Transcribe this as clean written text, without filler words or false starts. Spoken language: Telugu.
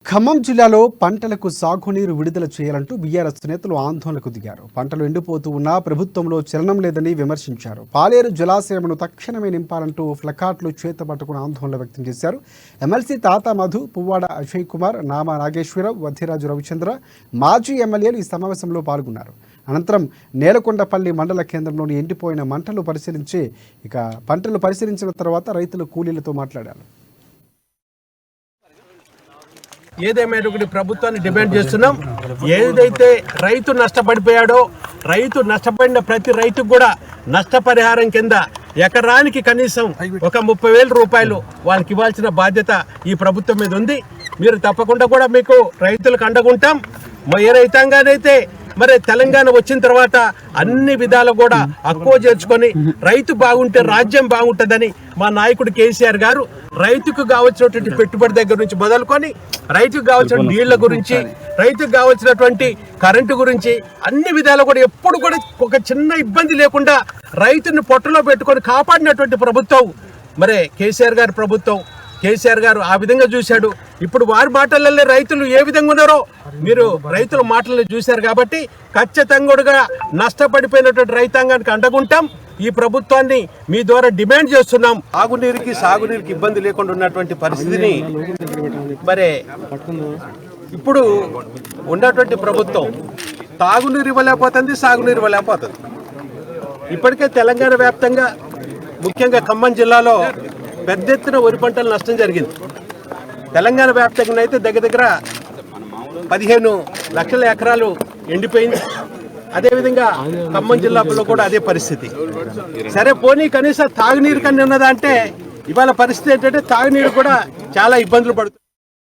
ఖమ్మం జిల్లాలో పంటలకు సాగునీరు విడుదల చేయాలంటూ బీఆర్ఎస్ నేతలు ఆందోళనకు దిగారు. పంటలు ఎండిపోతూ ఉన్నా ప్రభుత్వంలో చలనం లేదని విమర్శించారు. పాలేరు జలాశయమును తక్షణమే నింపాలంటూ ఫ్లకార్డులు చేతపట్టుకుని ఆందోళన వ్యక్తం చేశారు. ఎమ్మెల్సీ తాత మధు, పువ్వాడ అజయ్ కుమార్, నామా నాగేశ్వరరావు, వద్దిరాజు రవిచంద్ర, మాజీ ఎమ్మెల్యేలు ఈ సమావేశంలో పాల్గొన్నారు. అనంతరం నేలకొండపల్లి మండల కేంద్రంలోని ఎండిపోయిన పంటలు పరిశీలించిన తర్వాత రైతులు కూలీలతో మాట్లాడారు. ఏదేమైనా ప్రభుత్వాన్ని డిమాండ్ చేస్తున్నాం. ఏదైతే రైతు నష్టపడిపోయాడో, రైతు నష్టపడిన ప్రతి రైతుకు కూడా నష్టపరిహారం కింద ఎకరానికి కనీసం ఒక 30,000 రూపాయలు వాళ్ళకి ఇవ్వాల్సిన బాధ్యత ఈ ప్రభుత్వం మీద ఉంది. మీరు తప్పకుండా కూడా మీకు రైతులకు అండగుంటాం. ఏ రైతాంగానైతే మరి తెలంగాణ వచ్చిన తర్వాత అన్ని విధాలు కూడా అక్కువ చేర్చుకొని రైతు బాగుంటే రాజ్యం బాగుంటుందని మా నాయకుడు కేసీఆర్ గారు రైతుకు కావలసినటువంటి పెట్టుబడి దగ్గర నుంచి మొదలుకొని రైతుకు కావాల్సిన నీళ్ల గురించి, రైతుకు కావాల్సినటువంటి కరెంటు గురించి అన్ని విధాలు కూడా ఎప్పుడు కూడా ఒక చిన్న ఇబ్బంది లేకుండా రైతుని పొట్టలో పెట్టుకొని కాపాడినటువంటి ప్రభుత్వం మరి కేసీఆర్ గారి ప్రభుత్వం. కేసీఆర్ గారు ఆ విధంగా చూశాడు. ఇప్పుడు వారి మాటలలో రైతులు ఏ విధంగా ఉన్నారో మీరు రైతుల మాటలను చూశారు. కాబట్టి ఖచ్చితంగా నష్టపడిపోయినటువంటి రైతాంగానికి అండగుంటాం. ఈ ప్రభుత్వాన్ని మీ ద్వారా డిమాండ్ చేస్తున్నాం. సాగునీరుకి ఇబ్బంది లేకుండా ఉన్నటువంటి పరిస్థితిని మరి ఇప్పుడు ఉన్నటువంటి ప్రభుత్వం తాగునీరు ఇవ్వలేకపోతుంది, సాగునీరు ఇవ్వలేకపోతుంది. ఇప్పటికే తెలంగాణ వ్యాప్తంగా ముఖ్యంగా ఖమ్మం జిల్లాలో పెద్ద ఎత్తున వరి పంటలు నష్టం జరిగింది. తెలంగాణ వ్యాప్తంగా అయితే దగ్గర 15 లక్షల ఎకరాలు ఎండిపోయింది. అదేవిధంగా ఖమ్మం జిల్లాలో కూడా అదే పరిస్థితి. సరే పోనీ కనీసం తాగునీరు కన్నా ఉన్నదా అంటే ఇవాళ పరిస్థితి ఏంటంటే తాగునీరు కూడా చాలా ఇబ్బందులు పడుతుంది.